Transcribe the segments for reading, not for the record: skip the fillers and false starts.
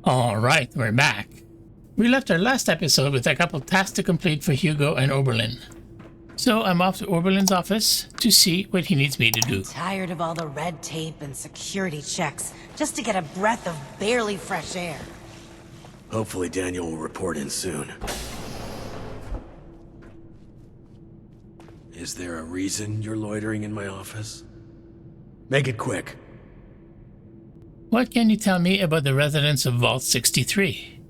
Alright, we're back. We left our last episode with a couple tasks to complete for Hugo and Oberlin. So I'm off to Oberlin's office to see what he needs me to do. I'm tired of all the red tape and security checks just to get a breath of barely fresh air. Hopefully Daniel will report in soon. Is there a reason you're loitering in my office? Make it quick. What can you tell me about the residents of Vault 63?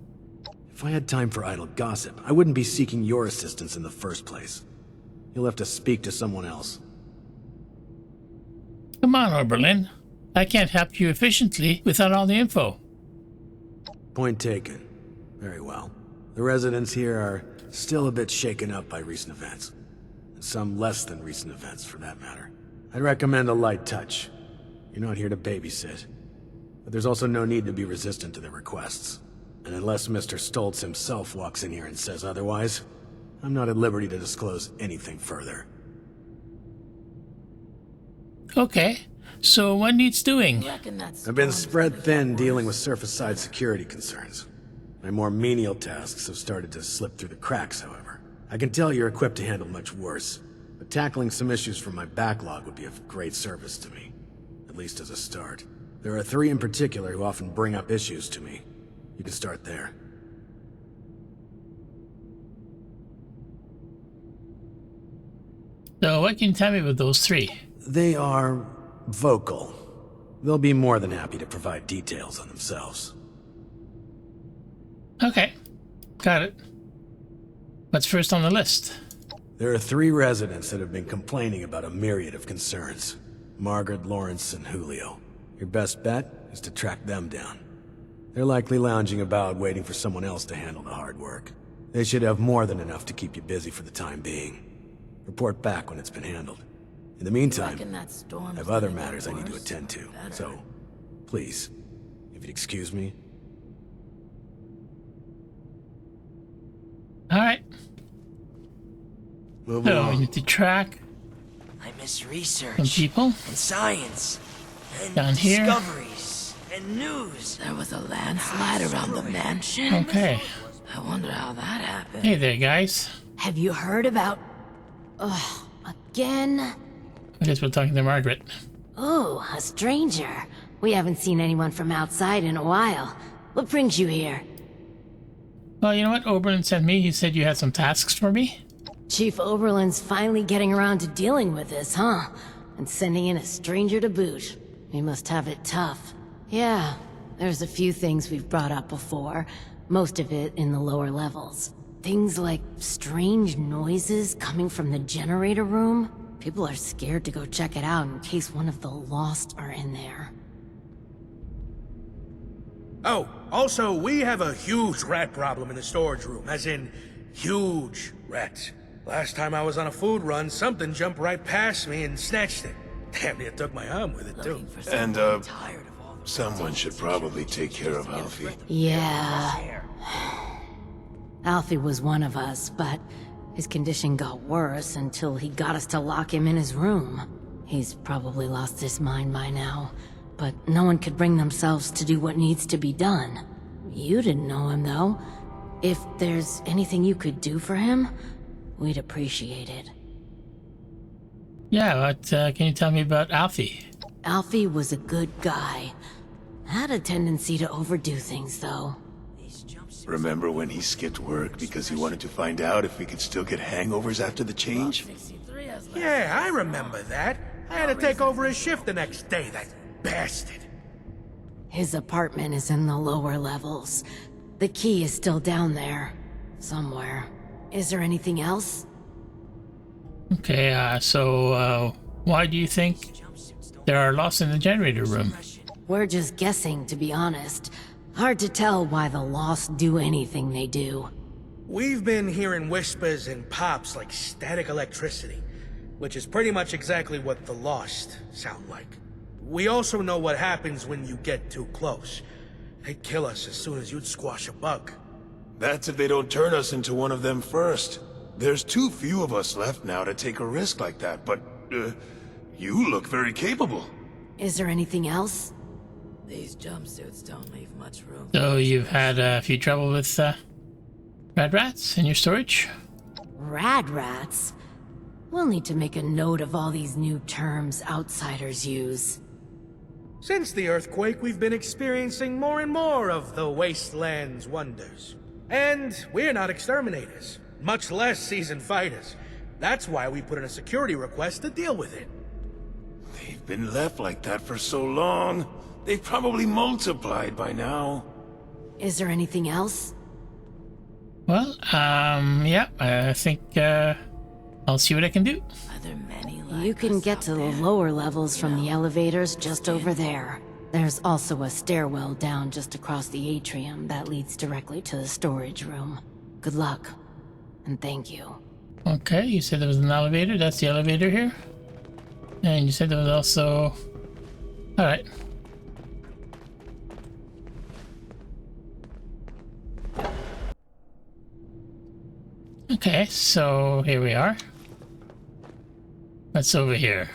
If I had time for idle gossip, I wouldn't be seeking your assistance in the first place. You'll have to speak to someone else. Come on, Oberlin. I can't help you efficiently without all the info. Point taken. Very well. The residents here are still a bit shaken up by recent events. And some less than recent events, for that matter. I'd recommend a light touch. You're not here to babysit. But there's also no need to be resistant to their requests. And unless Mr. Stoltz himself walks in here and says otherwise, I'm not at liberty to disclose anything further. Okay, so what needs doing? I've been spread thin dealing with surface-side security concerns. My more menial tasks have started to slip through the cracks, however. I can tell you're equipped to handle much worse, but tackling some issues from my backlog would be of great service to me. At least as a start. There are 3 in particular who often bring up issues to me. You can start there. So what can you tell me about those 3? They are vocal. They'll be more than happy to provide details on themselves. Okay, got it. What's first on the list? There are 3 residents that have been complaining about a myriad of concerns. Margaret, Laurence, and Julio. Your best bet is to track them down. They're likely lounging about waiting for someone else to handle the hard work. They should have more than enough to keep you busy for the time being. Report back when it's been handled. In the meantime, I have other matters I need to attend to, so please, if you'd excuse me. Alright. Move So we along. need to track I miss research some people. and science and Down here. discoveries and news. There was a landslide around the mansion. Okay. I wonder how that happened. Hey there, guys. Have you heard about... Ugh, again? I guess we're talking to Margaret. Oh, a stranger. We haven't seen anyone from outside in a while. What brings you here? Well, you know what Oberlin sent me? He said you had some tasks for me? Chief Oberlin's finally getting around to dealing with this, huh? And sending in a stranger to boot. He must have it tough. Yeah, there's a few things we've brought up before. Most of it in the lower levels. Things like strange noises coming from the generator room. People are scared to go check it out in case one of the Lost are in there. Oh, also, we have a huge rat problem in the storage room, as in, huge rats. Last time I was on a food run, something jumped right past me and snatched it. Damn near took my arm with it, too. And, someone should probably take care of Alfie. Yeah. Alfie was one of us, but his condition got worse until he got us to lock him in his room. He's probably lost his mind by now, but no one could bring themselves to do what needs to be done. You didn't know him, though. If there's anything you could do for him, we'd appreciate it. Yeah, what can you tell me about Alfie? Alfie was a good guy. Had a tendency to overdo things, though. Remember when he skipped work because he wanted to find out if we could still get hangovers after the change? Yeah, I remember that. I had to take over his shift the next day, that bastard. His apartment is in the lower levels. The key is still down there. Somewhere. Is there anything else? Okay, so why do you think there are lost in the generator room? We're just guessing, to be honest. Hard to tell why the Lost do anything they do. We've been hearing whispers and pops like static electricity, which is pretty much exactly what the Lost sound like. We also know what happens when you get too close. They'd kill us as soon as you'd squash a bug. That's if they don't turn us into one of them first. There's too few of us left now to take a risk like that, but, you look very capable. Is there anything else? These jumpsuits don't leave much room. So you've had a few trouble with red rats in your storage? Rad rats? We'll need to make a note of all these new terms outsiders use. Since the earthquake, we've been experiencing more and more of the wasteland's wonders. And we're not exterminators, much less seasoned fighters. That's why we put in a security request to deal with it. They've been left like that for so long. They've probably multiplied by now. Is there anything else? Well, yeah, I think I'll see what I can do. Are there many like You can us get out to the there? lower levels from the elevators just over there. There's also a stairwell down just across the atrium that leads directly to the storage room. Good luck, and thank you. Okay, you said there was an elevator. That's the elevator here. And you said there was also... Alright. Okay, so here we are. What's over here?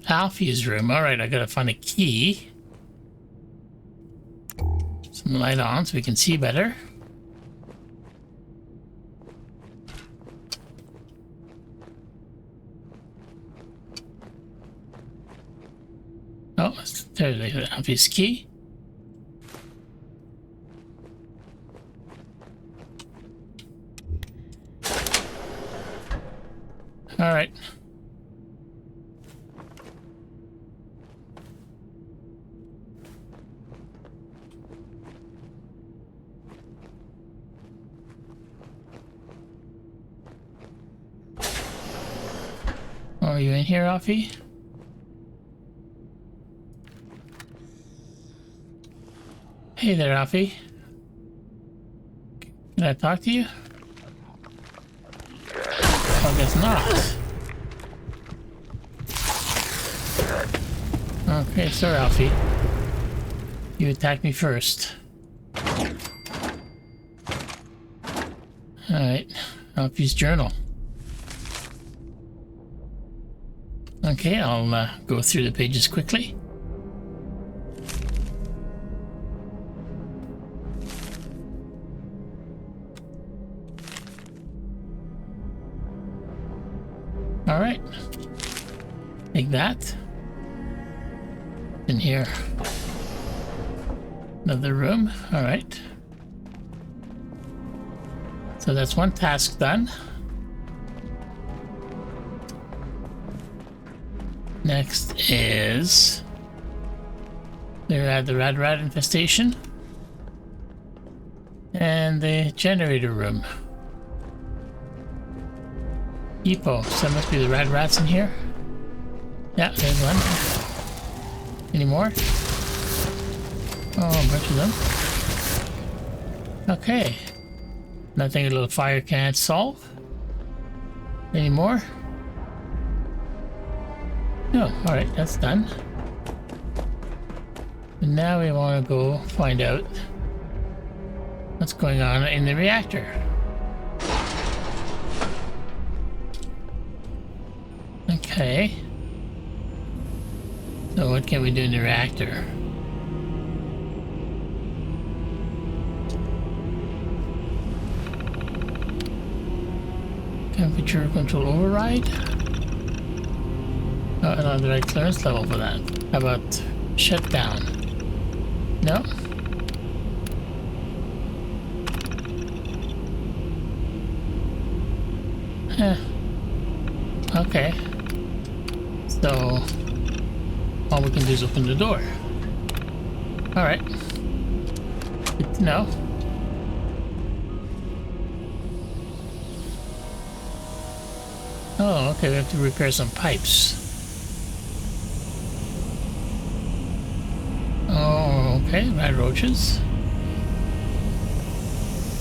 Alfie's room. Alright, I gotta find a key. Some light on so we can see better. Oh, there's Alfie's key. All right. Oh, are you in here, Alfie? Hey there, Alfie. Can I talk to you? I guess not. Okay, sorry, Alfie. You attacked me first. Alright, Alfie's journal. Okay, I'll go through the pages quickly. Alright. Take that. In here. Another room. Alright. So that's one task done. Next is... They had the rat infestation. And the generator room. Depot. So that must be the rats in here. Yeah, there's one. Any more? Oh, a bunch of them. Okay. Nothing a little fire can't solve. Any more? No, alright, that's done. And now we want to go find out what's going on in the reactor. Okay. So what can we do in the reactor? Temperature control override? Oh, I don't have the right clearance level for that. How about shutdown? No? Okay. So, all we can do is open the door. Alright. Good to know. Oh, okay, we have to repair some pipes. Oh, okay, rat roaches.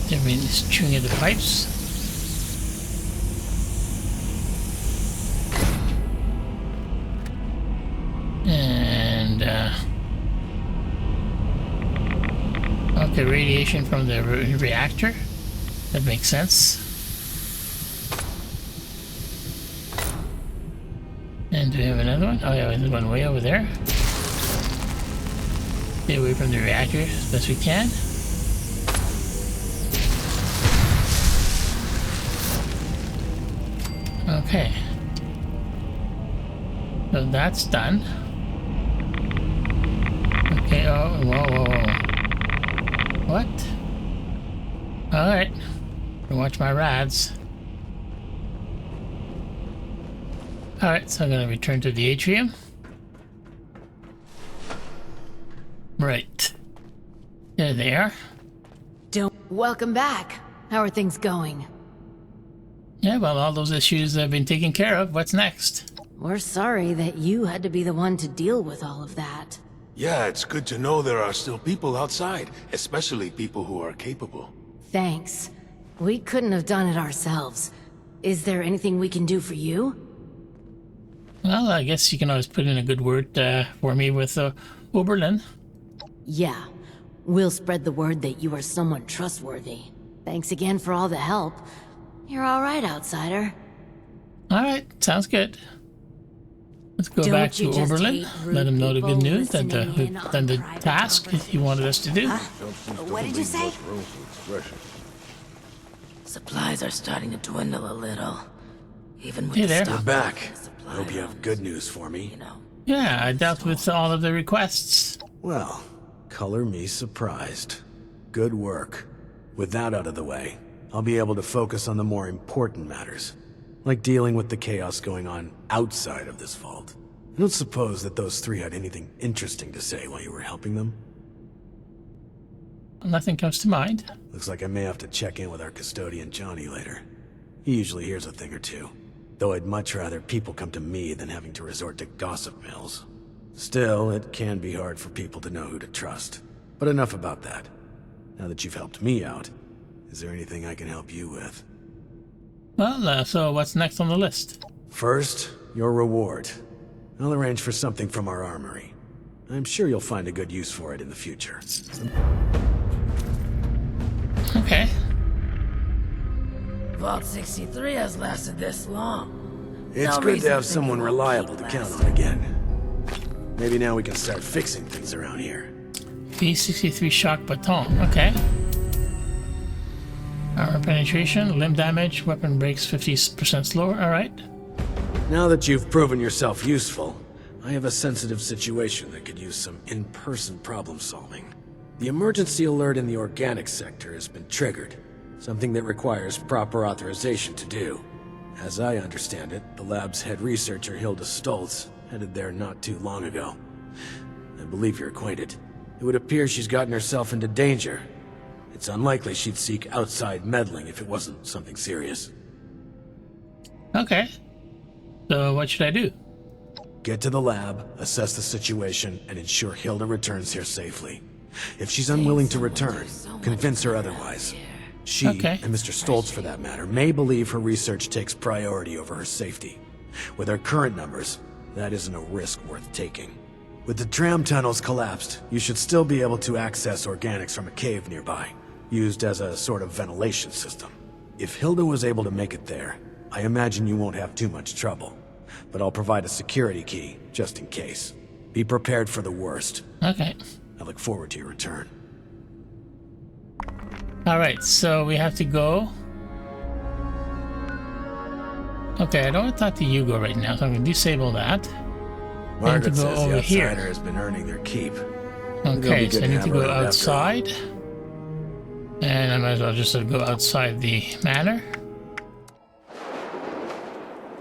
They've been chewing at the pipes. And, okay, radiation from the reactor. That makes sense. And do we have another one? Oh yeah, there's one way over there. Stay away from the reactor as best we can. Okay. So that's done. Okay, oh, whoa. What? Alright. Watch my rads. Alright, so I'm gonna return to the atrium. Right. There they are. Welcome back. How are things going? Yeah, well, all those issues have been taken care of. What's next? We're sorry that you had to be the one to deal with all of that. Yeah, it's good to know there are still people outside, especially people who are capable. Thanks. We couldn't have done it ourselves. Is there anything we can do for you? Well, I guess you can always put in a good word for me with Oberlin. Yeah. We'll spread the word that you are someone trustworthy. Thanks again for all the help. You're all right, outsider. All right, sounds good. Let's go Don't back to you just Oberlin. hate rude Let him know the good people news that listening in we've on done the private task conversations? he wanted us to do. What did you say? Supplies are starting to dwindle a little. Even with Hey the there. stock We're back. the supply I hope you have runs, good news for me. You know. Yeah, I dealt with all of the requests. Well, color me surprised. Good work. With that out of the way, I'll be able to focus on the more important matters, like dealing with the chaos going on outside of this vault. I don't suppose that those three had anything interesting to say while you were helping them? Nothing comes to mind. Looks like I may have to check in with our custodian Johnny later. He usually hears a thing or two, though I'd much rather people come to me than having to resort to gossip mills. Still, it can be hard for people to know who to trust. But enough about that. Now that you've helped me out, is there anything I can help you with? Well, so what's next on the list? First, your reward. I'll arrange for something from our armory. I'm sure you'll find a good use for it in the future. Okay. Vault 63 has lasted this long. It's No good reason to have think it someone won't reliable keep to count lasting. on again. Maybe now we can start fixing things around here. P63 shock baton. Okay. Armor penetration, limb damage, weapon breaks 50% slower. Alright. Now that you've proven yourself useful, I have a sensitive situation that could use some in-person problem solving. The emergency alert in the organic sector has been triggered, something that requires proper authorization to do. As I understand it, the lab's head researcher Hilda Stoltz headed there not too long ago. I believe you're acquainted. It would appear she's gotten herself into danger. It's unlikely she'd seek outside meddling if it wasn't something serious. Okay. So what should I do? Get to the lab, assess the situation, and ensure Hilda returns here safely. If she's unwilling to return, convince her otherwise. She, Okay. and Mr. Stoltz for that matter, may believe her research takes priority over her safety. With our current numbers, that isn't a risk worth taking. With the tram tunnels collapsed, you should still be able to access organics from a cave nearby, used as a sort of ventilation system. If Hilda was able to make it there, I imagine you won't have too much trouble. But I'll provide a security key, just in case. Be prepared for the worst. Okay. I look forward to your return. Alright, so we have to go. Okay, I don't want to talk to Hugo right now, so I'm going to disable that. Margaret go says the over here. outsider has been earning their keep. Okay, so I need to go after all. outside. And I might as well just sort of go outside the manor.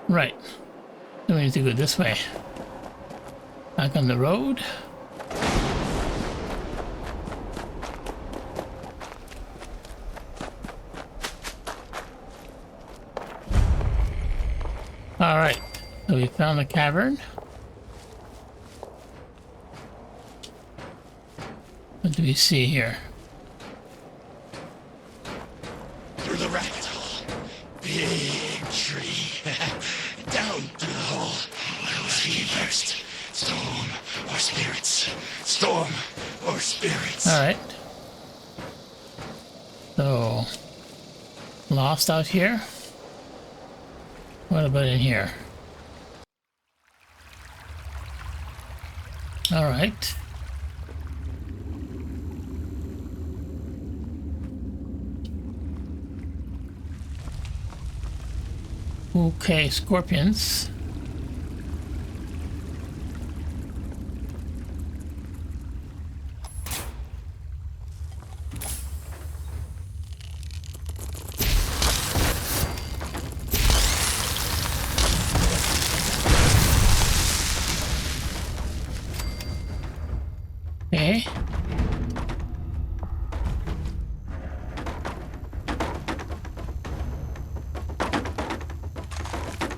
Right. Then we need to go this way. Back on the road. Alright, so we found the cavern. What do we see here? Through the rabbit hole. Big tree. Down through the hole. I'll see you first. Storm or spirits. Storm or spirits. Alright. So, lost out here? What about in here? All right. Okay, scorpions. Okay.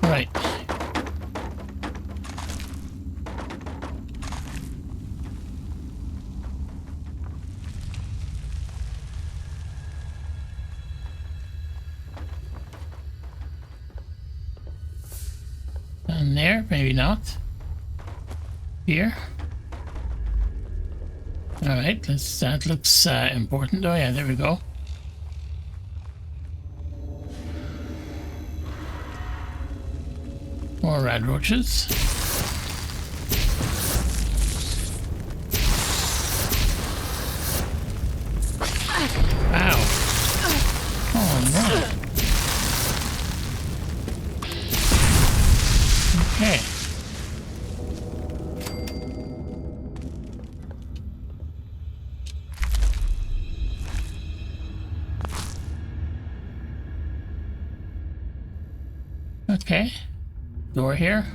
Right. Down there, maybe not. Here. All right, that looks important. Oh yeah, there we go. More red roaches. Ow. Oh no. Okay. Okay. Door here.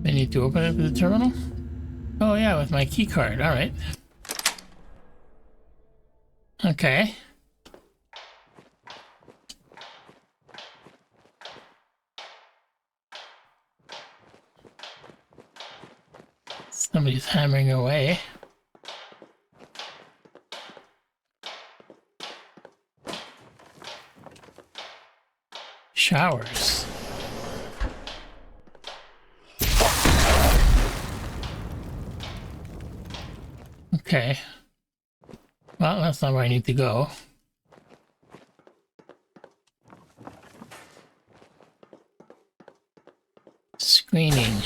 I need to open it with the terminal. Oh yeah, with my key card. All right. Okay. Somebody's hammering away. Showers. Okay. Well, that's not where I need to go. Screening.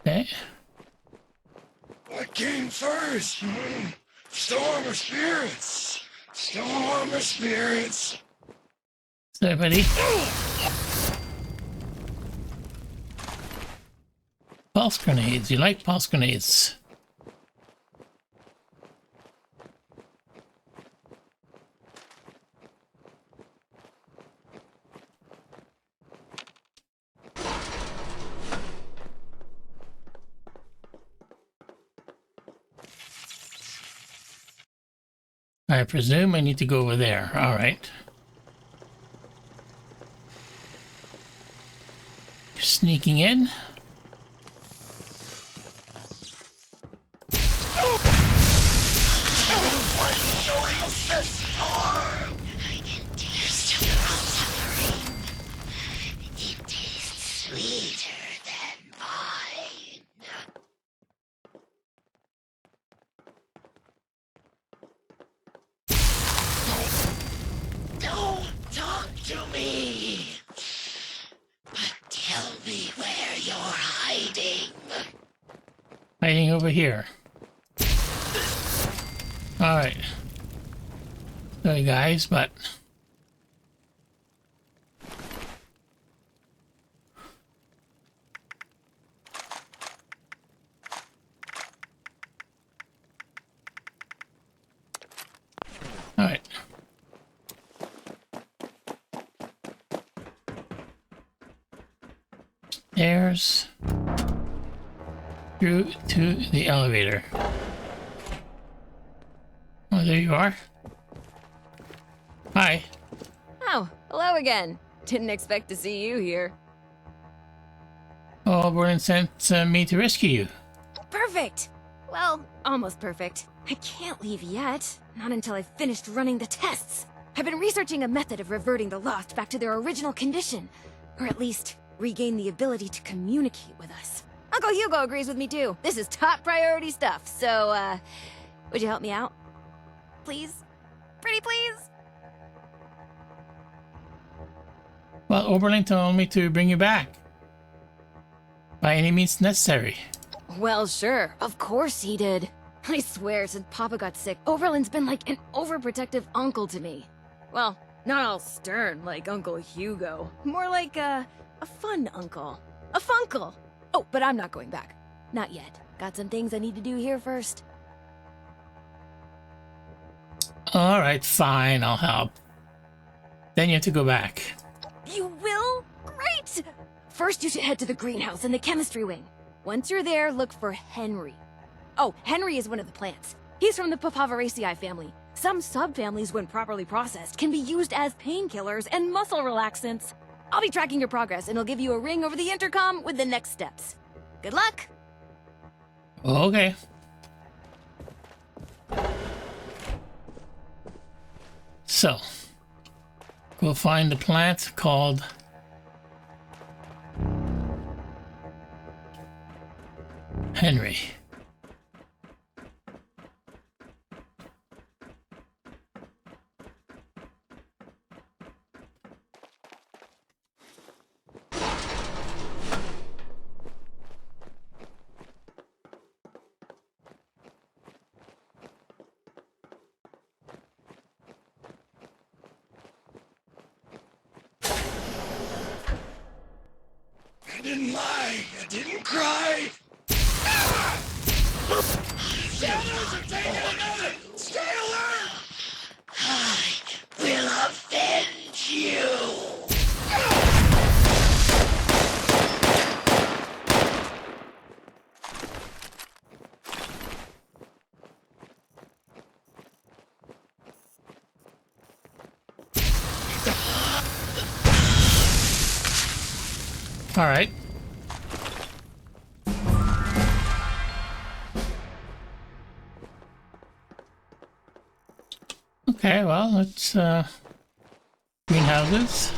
Okay. What came first? Storm or spirits? Storm or spirits? There, buddy. Pulse grenades. You like pulse grenades? I presume I need to go over there. All right. Sneaking in. Hiding over here. Alright. Sorry guys, but... Alright. Stairs. Through to the elevator. Oh, there you are. Hi. Oh, hello again. Didn't expect to see you here. Oh, Oberlin sent me to rescue you. Perfect! Well, almost perfect. I can't leave yet. Not until I've finished running the tests. I've been researching a method of reverting the Lost back to their original condition. Or at least, regain the ability to communicate with us. Uncle Hugo agrees with me too. This is top priority stuff, so, would you help me out? Please? Pretty please? Well, Oberlin told me to bring you back. by any means necessary. Well, sure. Of course he did. I swear, since Papa got sick, Oberlin's been like an overprotective uncle to me. Well, not all stern like Uncle Hugo. More like a fun uncle. A funkle. Oh, but I'm not going back. Not yet. Got some things I need to do here first. Alright, fine, I'll help. Then you have to go back. You will? Great! First, you should head to the greenhouse in the chemistry wing. Once you're there, look for Henry. Oh, Henry is one of the plants. He's from the Papaveraceae family. Some subfamilies, when properly processed, can be used as painkillers and muscle relaxants. I'll be tracking your progress, and I'll give you a ring over the intercom with the next steps. Good luck! Okay. So, we'll find a plant called Henry. I didn't lie. I didn't cry. Shadows are taking another. Stay alert. I will avenge you. All right. Okay, well, let's greenhouses.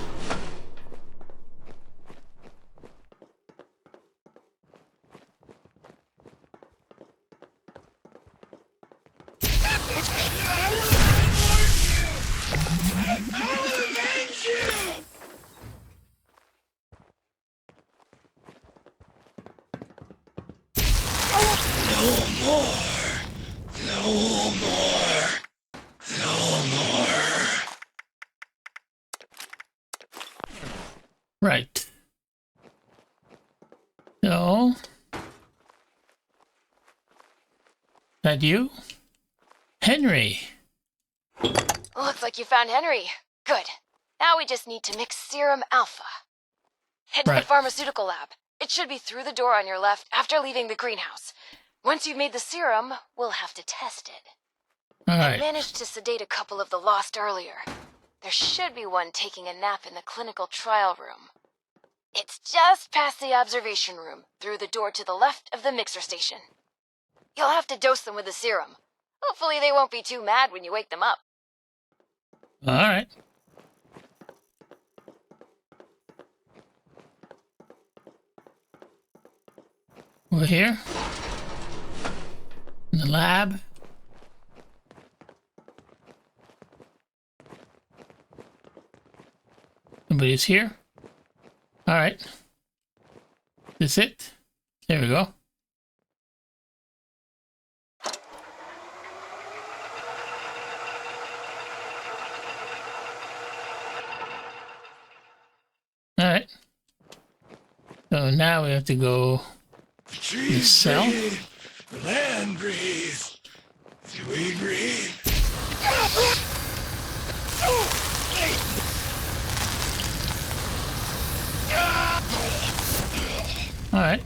Right. So, that you? Henry. Looks like you found Henry. Good. Now we just need to mix Serum Alpha. Head to Right. the pharmaceutical lab. It should be through the door on your left after leaving the greenhouse. Once you've made the serum, we'll have to test it. All I right. managed to sedate a couple of the lost earlier. There should be one taking a nap in the clinical trial room. It's just past the observation room, through the door to the left of the mixer station. You'll have to dose them with the serum. Hopefully they won't be too mad when you wake them up. All right. We're here. In the lab. Nobody's here. All right. This it? There we go. All right. So now we have to go to the Trees cell. breathe, the land breathes. Do we breathe? All right.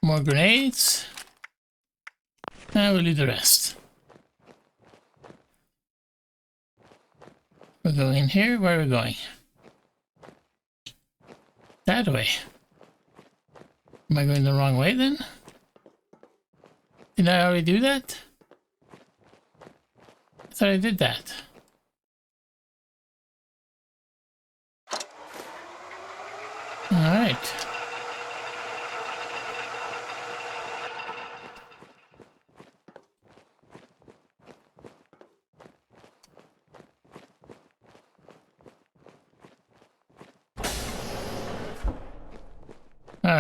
More grenades. And we'll leave the rest. We're going in here. Where are we going? That way. Am I going the wrong way then? Did I already do that? I thought I did that. All right.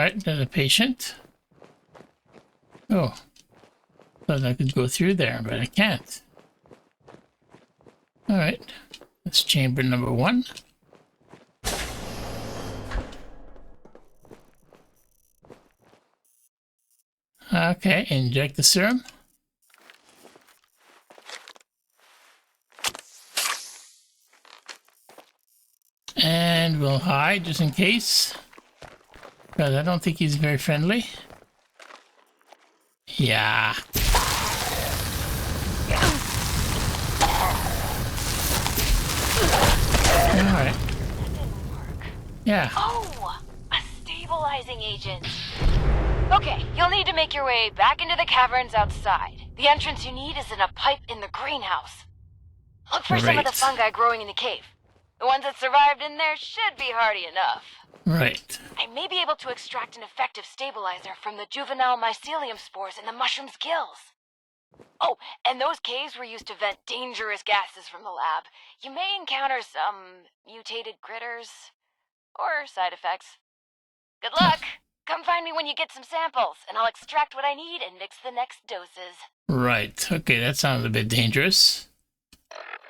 Alright, there's a patient. Oh. Thought I could go through there, but I can't. Alright. That's chamber number 1. Okay, inject the serum. And we'll hide just in case. Because I don't think he's very friendly. Yeah. Alright. Yeah. Oh! A stabilizing agent. Okay, you'll need to make your way back into the caverns outside. The entrance you need is in a pipe in the greenhouse. Look for some of the fungi growing in the cave. The ones that survived in there should be hardy enough. Right. I may be able to extract an effective stabilizer from the Juvenile Mycelium spores in the mushroom's gills. Oh, and those caves were used to vent dangerous gases from the lab. You may encounter some mutated critters or side effects. Good luck! Come find me when you get some samples, and I'll extract what I need and mix the next doses. Right. Okay, that sounds a bit dangerous.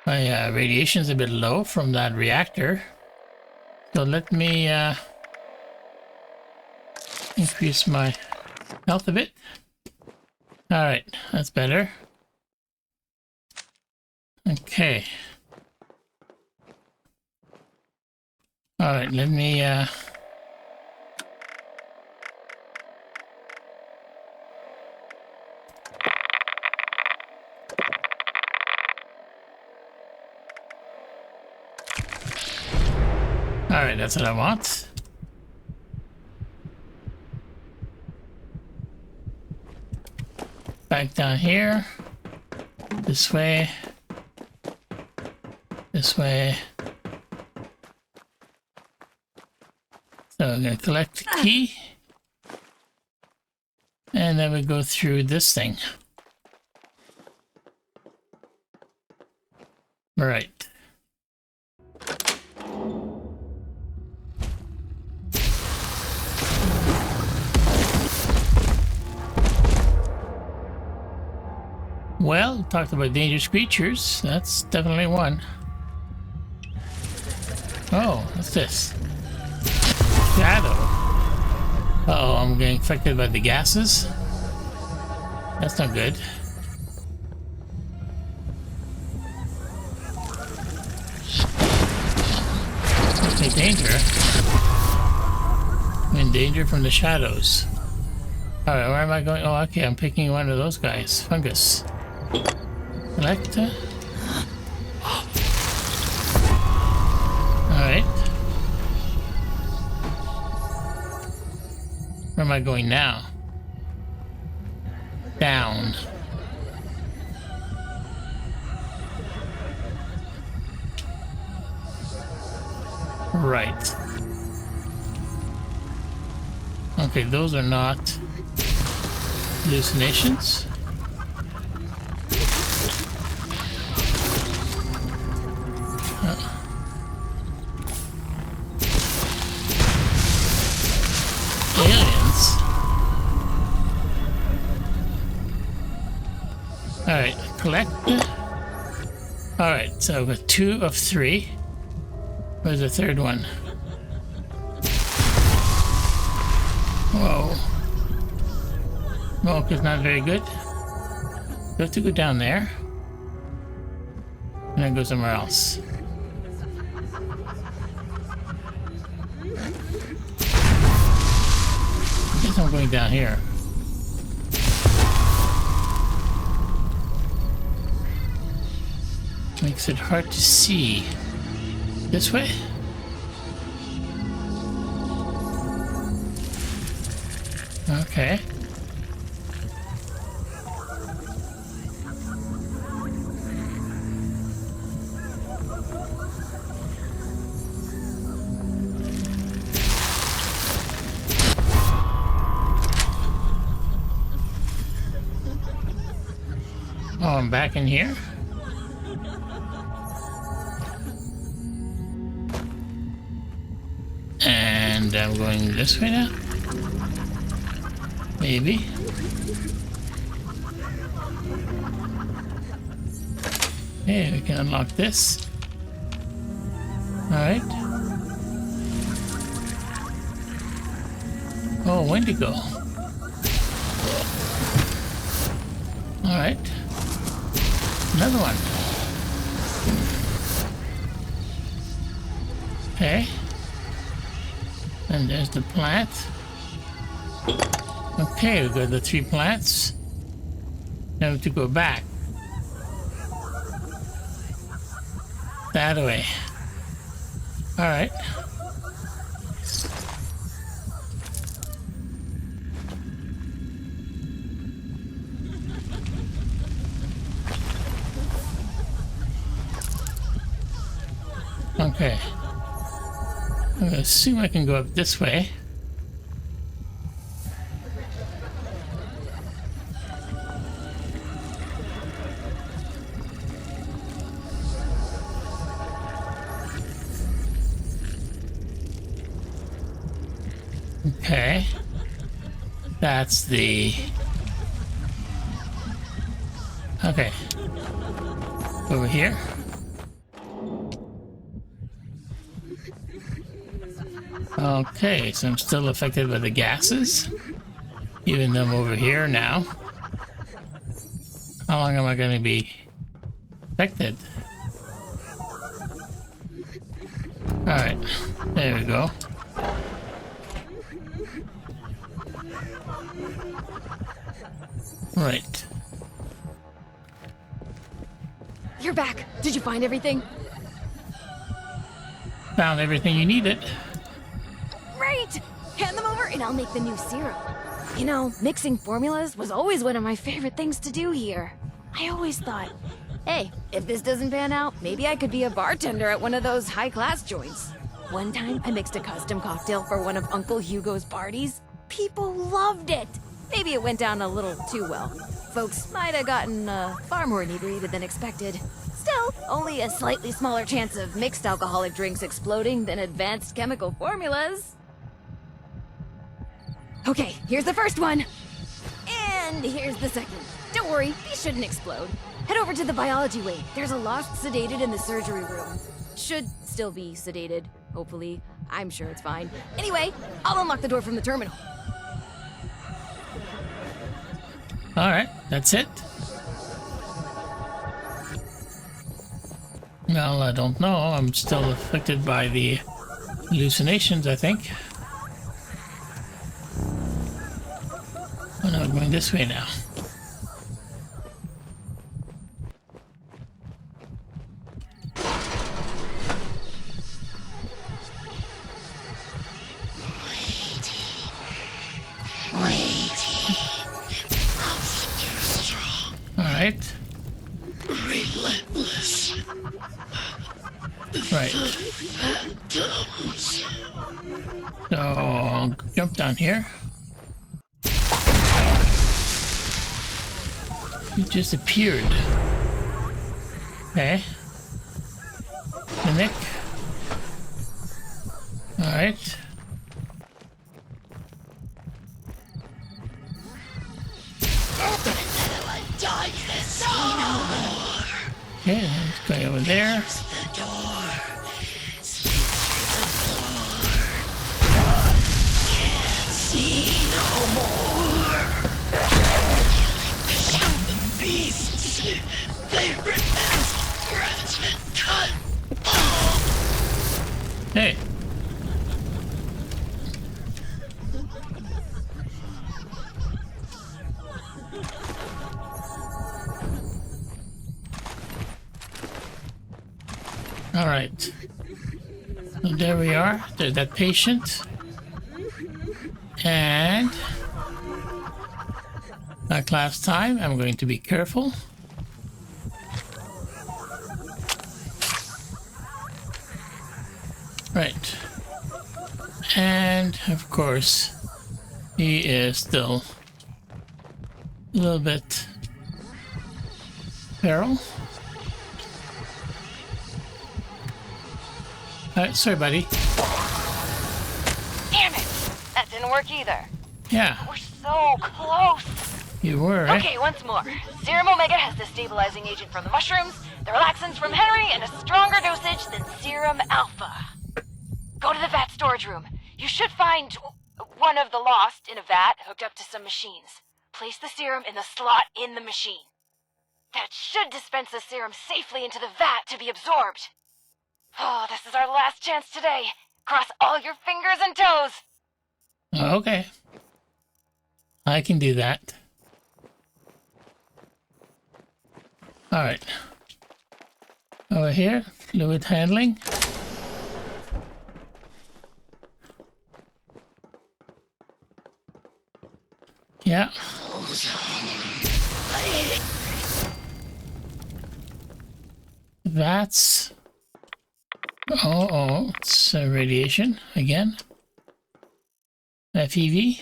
My radiation's a bit low from that reactor. So let me increase my health a bit. Alright, that's better. Okay. Alright, let me Alright, that's what I want. Back down here. This way. This way. So I'm going to collect the key. And then we go through this thing. Right. Well, talked about dangerous creatures. That's definitely one. Oh, what's this? Shadow. Uh-oh, I'm getting affected by the gases. That's not good. Okay, danger. I'm in danger from the shadows. Alright, where am I going? Oh, okay, I'm picking one of those guys. Fungus. Select. Alright. Where am I going now? Down. Right. Okay, those are not hallucinations. Aliens. Alright, collect. Alright, so I've got 2 of 3. Where's the third one? Whoa. Smoke is not very good. You have to go down there. And then go somewhere else. I guess I'm going down here. Makes it hard to see. This way? Okay. Oh, I'm back in here? And I'm going this way now? Maybe. Okay, we can unlock this. Alright. Oh, Wendigo. Alright. Another one. Okay. And there's the plant. Okay, we got the 3 plants. Now we have to go back. That way. Alright. Okay. I'm gonna assume I can go up this way. Okay. That's the... Okay. Over here. Okay, so I'm still affected by the gases, even though I'm over here now. How long am I going to be affected? Alright, there we go. Right. You're back. Did you find everything? Found everything you needed. Great! Hand them over and I'll make the new serum. You know, mixing formulas was always one of my favorite things to do here. I always thought, hey, if this doesn't pan out, maybe I could be a bartender at one of those high-class joints. One time, I mixed a custom cocktail for one of Uncle Hugo's parties. People loved it. Maybe it went down a little too well. Folks might have gotten far more inebriated than expected. Still, only a slightly smaller chance of mixed alcoholic drinks exploding than advanced chemical formulas. Okay, here's the first one. And here's the second. Don't worry, these shouldn't explode. Head over to the biology wing. There's a lost sedated in the surgery room. Should still be sedated, hopefully. I'm sure it's fine. Anyway, I'll unlock the door from the terminal. Alright, that's it. Well, I don't know. I'm still affected by the hallucinations, I think. Oh no, I'm going this way now. Alright. Relentless. Right. So I'll jump down here. He just appeared. Okay. The neck. Alright. Okay, let's go over there. Beasts, they rip and scratch and cut. Hey. All right. So there we are. There's that patient. And like last time, I'm going to be careful. Right. And of course, he is still a little bit feral. Sorry, buddy. Damn it! That didn't didn't work either. Yeah, We're so close. you were, eh? Okay, once more. Serum Omega has the stabilizing agent from the mushrooms, the relaxants from Henry, and a stronger dosage than Serum Alpha. Go to the vat storage room. You should find one of the lost in a vat hooked up to some machines. Place the serum in the slot in the machine. That should dispense the serum safely into the vat to be absorbed. Oh, this is our last chance today. Cross all your fingers and toes. Okay. I can do that. Alright. Over here, fluid handling. Yeah. That's... Oh, it's radiation again. FEV.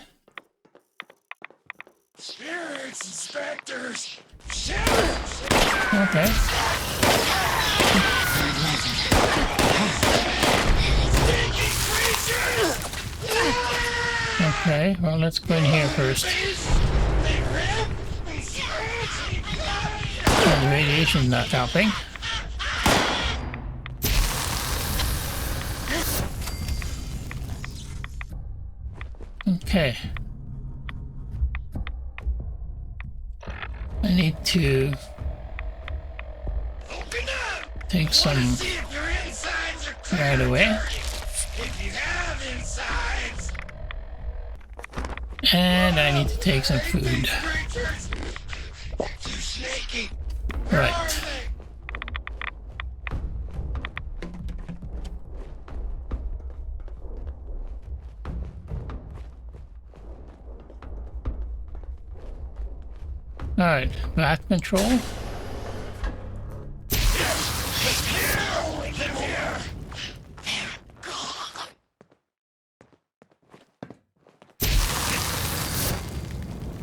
Spirits and specters. Okay. Okay, well, let's go in here first. Oh, the radiation's not helping. Okay. I need to take some right away. And I need to take some food. Right. Alright, back control.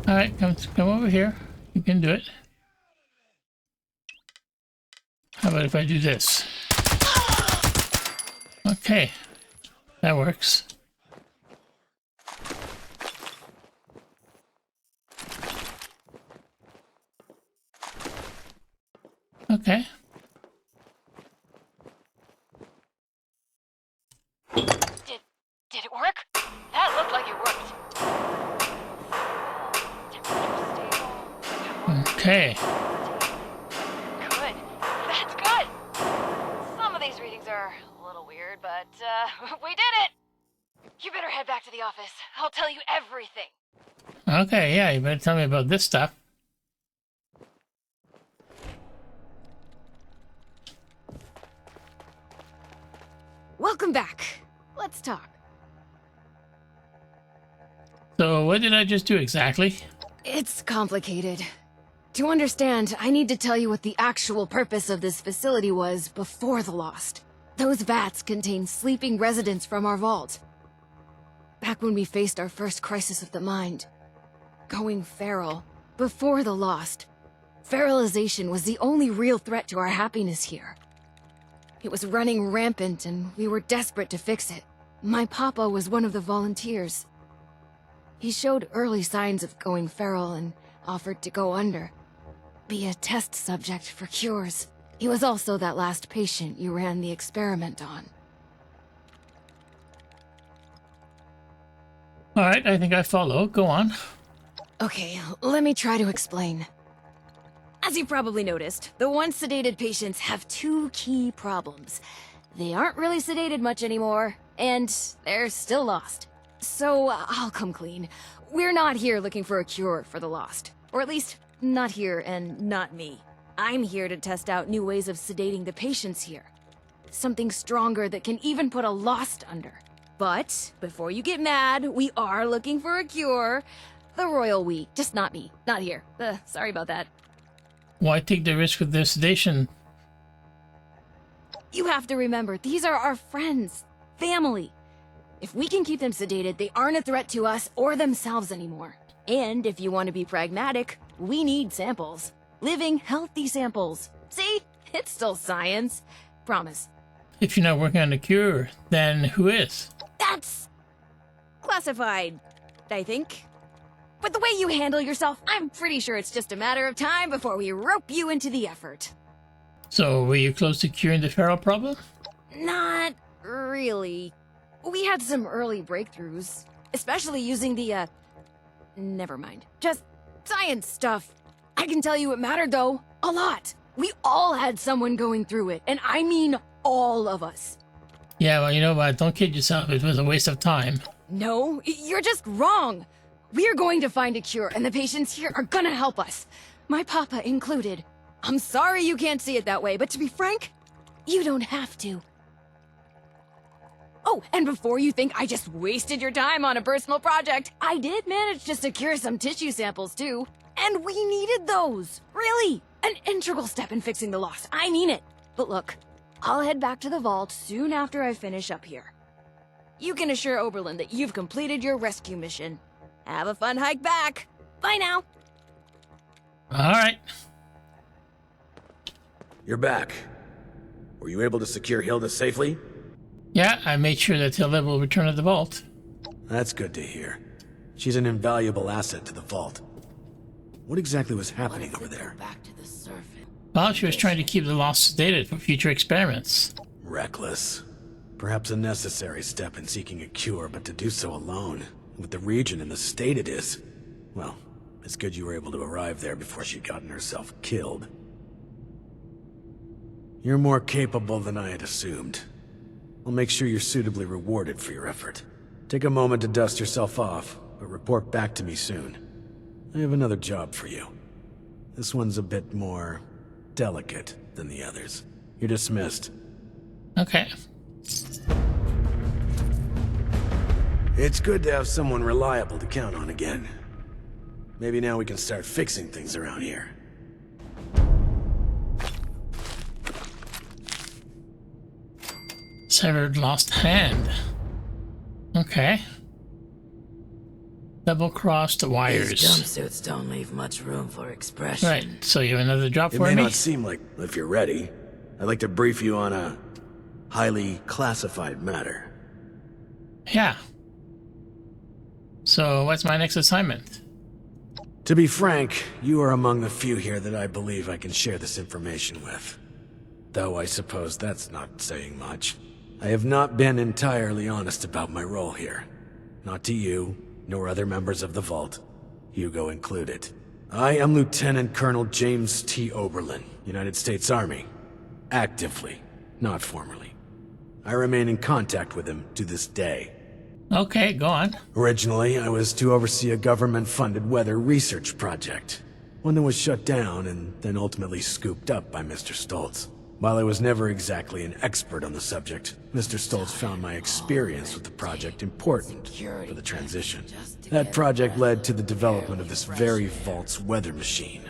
Alright, come over here. You can do it. How about if I do this? Okay, that works. Okay. Did it work? That looked like it worked. Okay. Good. That's good. Some of these readings are a little weird, but we did it. You better head back to the office. I'll tell you everything. Okay, yeah, you better tell me about this stuff. Welcome back. Let's talk. So what did I just do exactly? It's complicated. To understand, I need to tell you what the actual purpose of this facility was before the Lost. Those vats contain sleeping residents from our vault. Back when we faced our first crisis of the mind. Going feral. Before the Lost. Feralization was the only real threat to our happiness here. It was running rampant and we were desperate to fix it. My papa was one of the volunteers. He showed early signs of going feral and offered to go under. Be a test subject for cures. He was also that last patient you ran the experiment on. Alright, I think I follow. Go on. Okay, let me try to explain. As you probably noticed, the once sedated patients have two key problems. They aren't really sedated much anymore, and they're still lost. So, I'll come clean. We're not here looking for a cure for the Lost. Or at least, not here and not me. I'm here to test out new ways of sedating the patients here. Something stronger that can even put a Lost under. But, before you get mad, we are looking for a cure. The royal we, just not me. Not here. Sorry about that. Why take the risk with the sedation? You have to remember, these are our friends. Family. If we can keep them sedated, they aren't a threat to us or themselves anymore. And if you want to be pragmatic, we need samples. Living, healthy samples. See? It's still science. Promise. If you're not working on the cure, then who is? That's... classified. I think. With the way you handle yourself, I'm pretty sure it's just a matter of time before we rope you into the effort. So, were you close to curing the feral problem? Not really. We had some early breakthroughs, especially using the, never mind. Just science stuff. I can tell you it mattered, though. A lot. We all had someone going through it, and I mean all of us. Yeah, well, you know what? Don't kid yourself. It was a waste of time. No, you're just wrong. We're going to find a cure, and the patients here are gonna help us. My papa included. I'm sorry you can't see it that way, but to be frank, you don't have to. Oh, and before you think I just wasted your time on a personal project, I did manage to secure some tissue samples too. And we needed those. Really. An integral step in fixing the lost. I mean it. But look, I'll head back to the vault soon after I finish up here. You can assure Oberlin that you've completed your rescue mission. Have a fun hike back. Bye now. All right. You're back. Were you able to secure Hilda safely? Yeah, I made sure that Hilda will return to the vault. That's good to hear. She's an invaluable asset to the vault. What exactly was happening over there? Back to the surface. Well, she was trying to keep the lost sedated for future experiments. Reckless. Perhaps a necessary step in seeking a cure, but to do so alone, with the region in the state it is. Well, it's good you were able to arrive there before she'd gotten herself killed. You're more capable than I had assumed. I'll make sure you're suitably rewarded for your effort. Take a moment to dust yourself off, but report back to me soon. I have another job for you. This one's a bit more delicate than the others. You're dismissed. Okay. It's good to have someone reliable to count on again. Maybe now we can start fixing things around here. Severed lost hand. Okay. Double-crossed wires. These jumpsuits don't leave much room for expression. Right, so you have another job It for may me? not seem like, if you're ready, I'd like to brief you on a highly classified matter. Yeah. So, what's my next assignment? To be frank, you are among the few here that I believe I can share this information with. Though I suppose that's not saying much. I have not been entirely honest about my role here. Not to you, nor other members of the Vault, Hugo included. I am Lieutenant Colonel James T. Oberlin, United States Army. Actively, not formally. I remain in contact with him to this day. Okay, go on. Originally, I was to oversee a government-funded weather research project. One that was shut down and then ultimately scooped up by Mr. Stoltz. While I was never exactly an expert on the subject, Mr. Stoltz found my experience with the project important for the transition. That project led to the development of this very Vault's weather machine,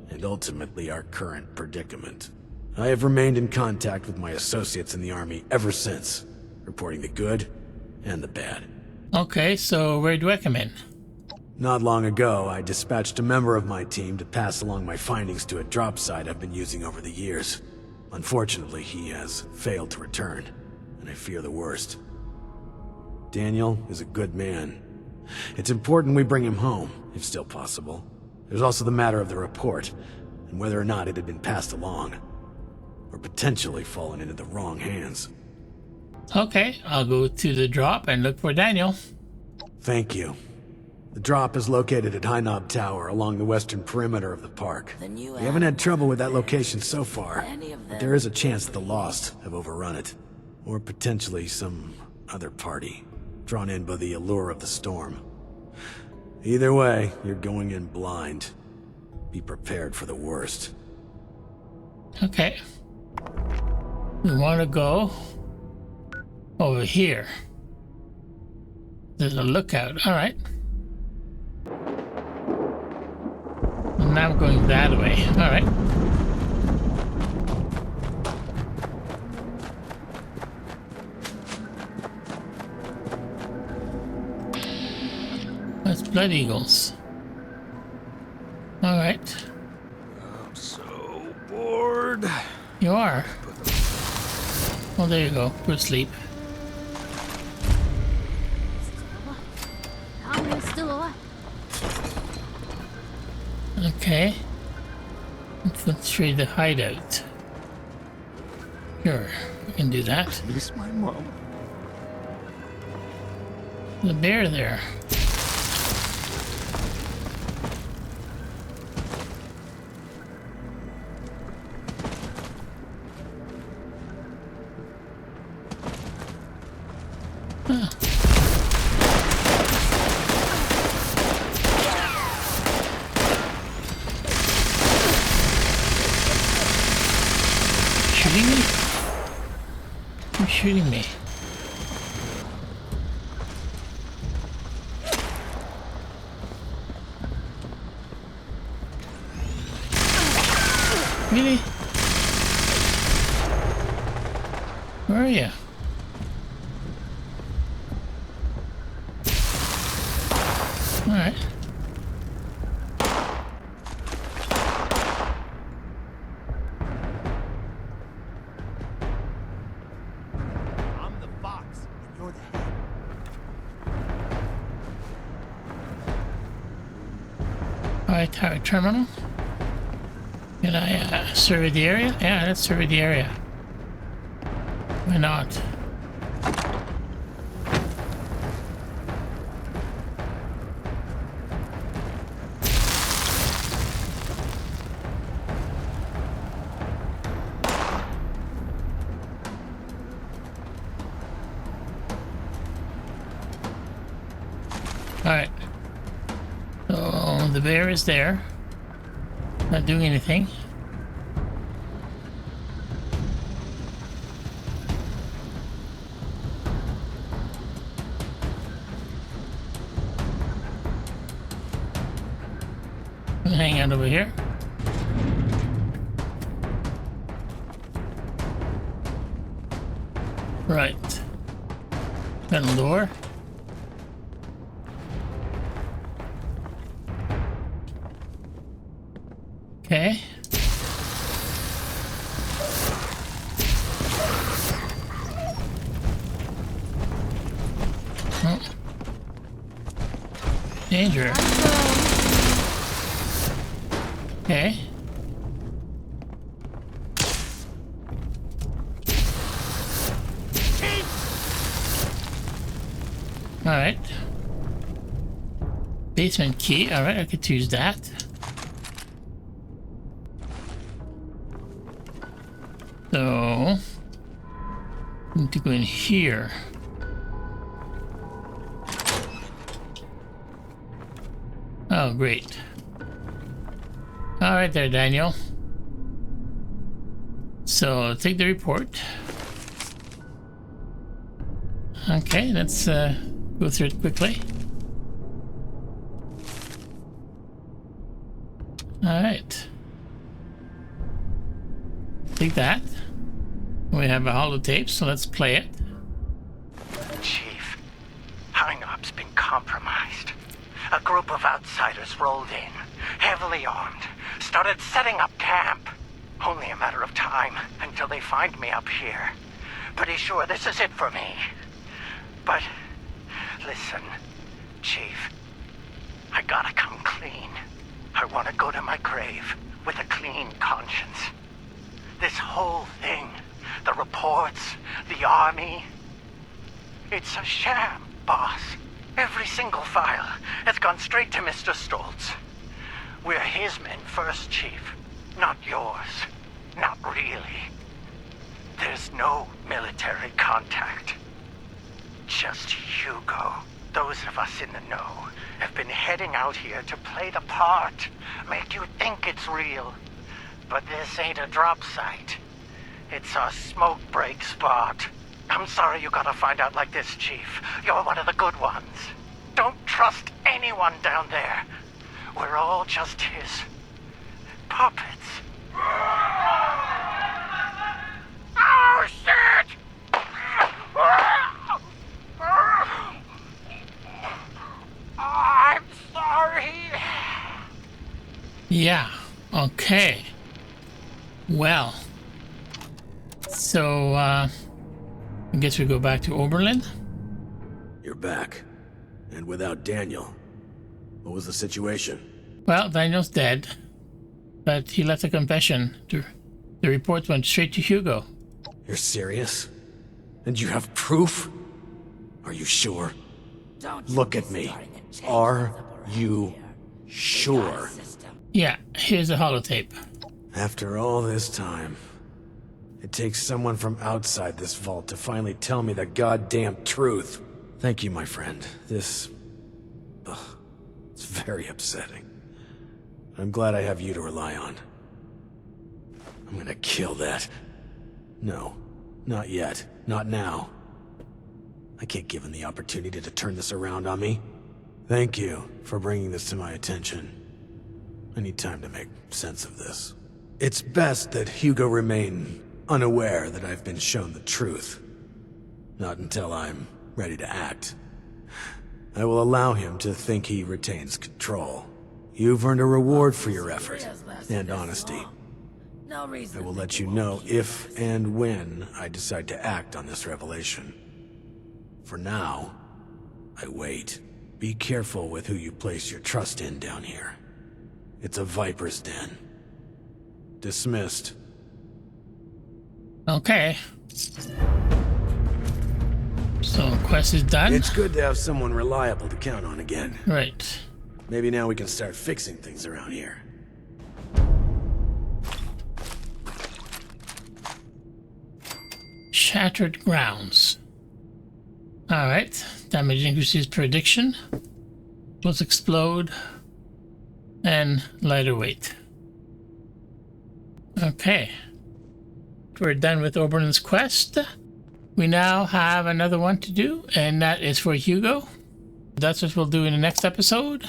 and ultimately our current predicament. I have remained in contact with my associates in the Army ever since, reporting the good and the bad. Okay, so where do I come in? Not long ago, I dispatched a member of my team to pass along my findings to a drop site I've been using over the years. Unfortunately, he has failed to return, and I fear the worst. Daniel is a good man. It's important we bring him home, if still possible. There's also the matter of the report, and whether or not it had been passed along, or potentially fallen into the wrong hands. Okay, I'll go to the drop and look for Daniel. Thank you. The drop is located at High Knob Tower along the western perimeter of the park. We haven't had trouble with that location so far, but there is a chance that the Lost have overrun it. Or potentially some other party, drawn in by the allure of the storm. Either way, you're going in blind. Be prepared for the worst. Okay. We want to go over here. There's a lookout. All right. And now I'm going that way. All right. That's Blood Eagles. All right. I'm so bored. You are. Oh, there you go. Go to sleep. I'm still Okay. Infiltrate the hideout. Sure, I can do that. Miss my mom. The bear there. Huh. Shooting me? Who's shooting me? Really? Where are you? All right. I'm the fox, and you're the hen. All right, tower terminal. Can I survey the area? Yeah, let's survey the area. Why not? Alright. So the bear is there. Not doing anything. I'll hang out over here. Right. Metal door. Okay. Oh. Danger. Okay. Alright. Basement key. Alright, I could use that. So, need to go in here. Oh, great. All right there, Daniel. So, take the report. Okay, let's go through it quickly. All right. Take that. We have a holotape, so let's play it. Chief, High-Knob's been compromised. A group of outsiders rolled in, heavily armed, started setting up camp. Only a matter of time until they find me up here. Pretty sure this is it for me. But, listen, Chief, I gotta come clean. I want to go to my grave with a clean conscience. This whole thing, the reports, the army, it's a sham, boss. Every single file has gone straight to Mr. Stoltz. We're his men first, Chief, not yours. Not really. There's no military contact. Just Hugo. Those of us in the know have been heading out here to play the part, make you think it's real. But this ain't a drop site. It's a smoke break spot. I'm sorry you gotta find out like this, Chief. You're one of the good ones. Don't trust anyone down there. We're all just his puppets. Oh, shit! I'm sorry. Yeah, okay. Well, so, I guess we go back to Oberlin. You're back. And without Daniel. What was the situation? Well, Daniel's dead, but he left a confession. The reports went straight to Hugo. You're serious? And you have proof? Are you sure? Look at me. Are you sure? Yeah, here's a holotape. After all this time, it takes someone from outside this vault to finally tell me the goddamn truth. Thank you, my friend. This... it's very upsetting. I'm glad I have you to rely on. I'm gonna kill that. No, not yet. Not now. I can't give him the opportunity to turn this around on me. Thank you for bringing this to my attention. I need time to make sense of this. It's best that Hugo remain unaware that I've been shown the truth. Not until I'm ready to act. I will allow him to think he retains control. You've earned a reward for your effort and honesty. I will let you know if and when I decide to act on this revelation. For now, I wait. Be careful with who you place your trust in down here. It's a viper's den. Dismissed. Okay. So, quest is done? It's good to have someone reliable to count on again. Right. Maybe now we can start fixing things around here. Shattered grounds. Alright. Damage increases prediction. Bullets explode. And lighter weight. Okay. We're done with Oberlin's quest. We now have another one to do, and that is for Hugo. That's what we'll do in the next episode.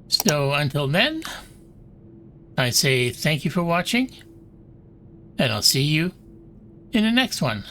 So until then, I say thank you for watching, and I'll see you in the next one.